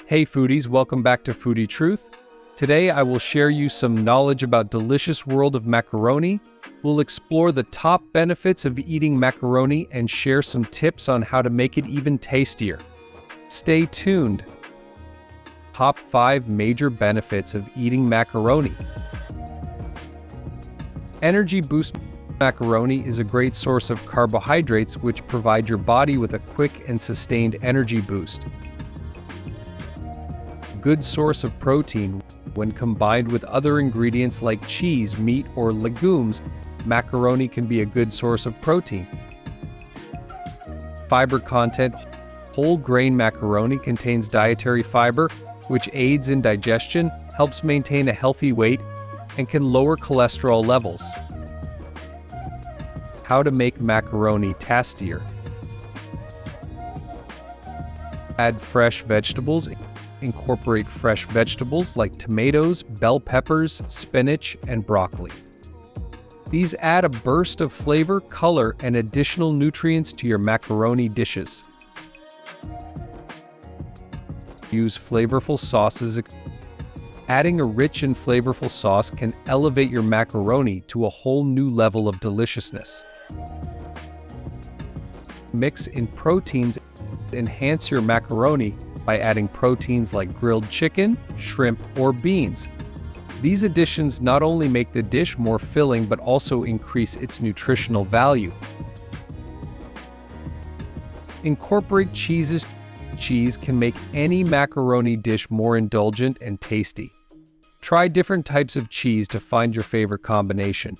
Hey foodies, welcome back to Foodie Truth. Today I will share you some knowledge about delicious world of macaroni. We'll explore the top benefits of eating macaroni and share some tips on how to make it even tastier. Stay tuned. Top 5 major benefits of eating macaroni. Energy boost. Macaroni is a great source of carbohydrates which provide your body with a quick and sustained energy boost. Good source of protein. When combined with other ingredients like cheese, meat, or legumes, macaroni can be a good source of protein. Fiber content. Whole grain macaroni contains dietary fiber, which aids in digestion, helps maintain a healthy weight, and can lower cholesterol levels. How to make macaroni tastier. Add fresh vegetables. Incorporate fresh vegetables like tomatoes, bell peppers, spinach, and broccoli. These add a burst of flavor, color, and additional nutrients to your macaroni dishes. Use flavorful sauces. Adding a rich and flavorful sauce can elevate your macaroni to a whole new level of deliciousness. Mix in proteins. Enhance your macaroni by adding proteins like grilled chicken, shrimp, or beans. These additions not only make the dish more filling but also increase its nutritional value. Incorporate cheeses. Cheese can make any macaroni dish more indulgent and tasty. Try different types of cheese to find your favorite combination.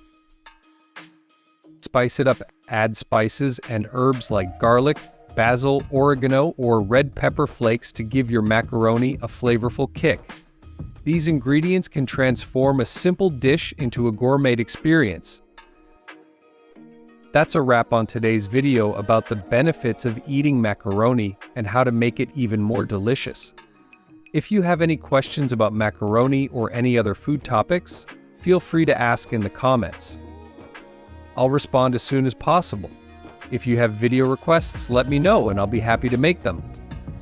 Spice it up. Add spices and herbs like garlic, basil, oregano, or red pepper flakes to give your macaroni a flavorful kick. These ingredients can transform a simple dish into a gourmet experience. That's a wrap on today's video about the benefits of eating macaroni and how to make it even more delicious. If you have any questions about macaroni or any other food topics, feel free to ask in the comments. I'll respond as soon as possible. If you have video requests, let me know and I'll be happy to make them.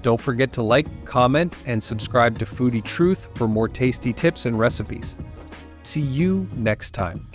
Don't forget to like, comment, and subscribe to Foodie Truth for more tasty tips and recipes. See you next time.